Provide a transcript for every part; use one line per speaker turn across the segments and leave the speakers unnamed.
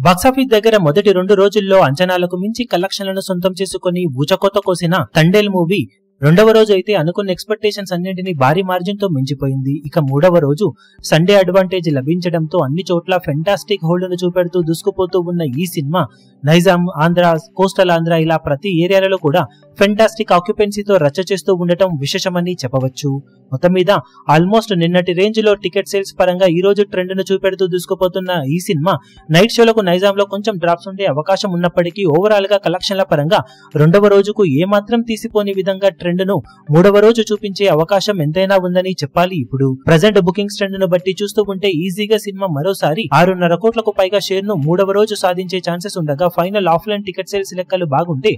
Box office దగ్గర మొదటి 2 రోజుల్లో అంచనాలకు మించి కలెక్షన్లను సొంతం చేసుకుని ఊచకోత కోసిన తండేల్ మూవీ రెండవ రోజు అయితే అనుకున్న ఎక్స్పెక్టేషన్స్ అన్నింటినీ భారీ మార్జిన్ తో మించిపోయింది. ఇక మూడవ రోజు సండే అడ్వాంటేజ్ లభించడంతో అన్ని చోట్ల ఫెంటాస్టిక్ హోల్డ్ ను చూపెడుతూ దూసుకుపోతూ ఉన్న ఈ సినిమా నైజాం, ఆంధ్ర, కోస్టల్ ఆంధ్ర ఇలా ప్రతి ఏరియాలలో కూడా ఫెంటాస్టిక్ ఆక్యుపెన్సీతో రచ్చ చేస్తూ ఉండటం విశేషమని చెప్పవచ్చు. మొత్తం మీద ఆల్మోస్ట్ నిన్నటి రేంజ్ లో టికెట్ సేల్స్ పరంగా ఈ రోజు ట్రెండ్ ను చూపెడుతూ దూసుకుపోతున్న ఈ సినిమా నైట్ షోలకు నైజాంలో కొంచెం డ్రాప్స్ ఉండే అవకాశం ఉన్నప్పటికీ ఓవరాల్ గా కలెక్షన్ల పరంగా రెండవ రోజుకు ఏమాత్రం తీసిపోని విధంగా ట్రెండ్ ను మూడవ రోజు చూపించే అవకాశం ఎంతైనా ఉందని చెప్పాలి. ఇప్పుడు ప్రజెంట్ బుకింగ్స్ ట్రెండ్ ను బట్టి చూస్తూ ఉంటే ఈజీగా సినిమా మరోసారి 6.5 కోట్లకు పైగా షేర్ ను మూడవ రోజు సాధించే ఛాన్సెస్ ఉండగా ఫైనల్ ఆఫ్లైన్ టికెట్ సేల్స్ లెక్కలు బాగుంటే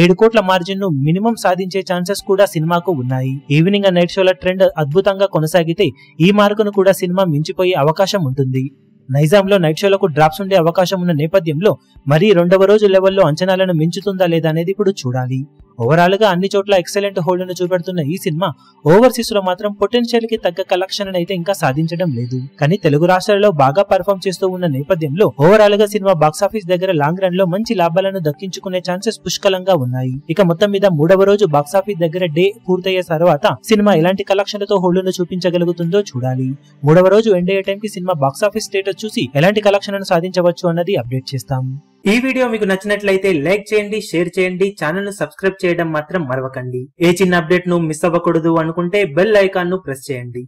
7 కోట్ల మార్జిన్ ను మినిమం సాధించే ఛాన్సెస్ కూడా సినిమాకు ఉన్నాయి. ఈవినింగ్ అండ్ నైట్ షోల ట్రెండ్ అద్భుతంగా కొనసాగితే ఈ మార్కును కూడా సినిమా మించిపోయే అవకాశం ఉంటుంది. నైజాంలో నైట్ షోలకు డ్రాప్స్ ఉండే అవకాశం ఉన్న నేపథ్యంలో మరీ రెండవ రోజు లెవెల్లో అంచనాలను మించుతుందా లేదా అనేది ఇప్పుడు చూడాలి. ఓవరాల్ గా అన్ని చోట్ల ఎక్సలెంట్ హోల్డ్ ను చూపెడుతున్న ఈ సినిమా ఓవర్సీస్ లో మాత్రం పొటెన్షియల్ కి తగ్గ కలెక్షన్ అయితే ఇంకా సాధించడం లేదు. కానీ తెలుగు రాష్ట్రాల్లో బాగా పర్ఫామ్ చేస్తూ ఉన్న నేపథ్యంలో ఓవరాల్ గా సినిమా బాక్సాఫీస్ దగ్గర లాంగ్ రన్ లో మంచి లాభాలను దక్కించుకునే ఛాన్సెస్ పుష్కలంగా ఉన్నాయి. ఇక మొత్తం మీద మూడవ రోజు బాక్సాఫీస్ దగ్గర డే పూర్తయ్యే తర్వాత సినిమా ఎలాంటి కలెక్షన్లతో హోల్డ్ ను చూపించగలుగుతుందో చూడాలి. మూడవ రోజు ఎండ్ అయ్యే టైం కి సినిమా బాక్సాఫీస్ స్టేటస్ చూసి ఎలాంటి కలెక్షన్ సాధించవచ్చు అన్నది అప్డేట్ చేస్తాం. ఈ వీడియో మీకు నచ్చినట్లయితే లైక్ చేయండి, షేర్ చేయండి, ఛానల్ ను సబ్స్క్రైబ్ చేయడం మాత్రం మరవకండి. ఏ చిన్న అప్డేట్ ను మిస్ అవ్వకూడదు అనుకుంటే బెల్ ఐకాన్ ను ప్రెస్ చేయండి.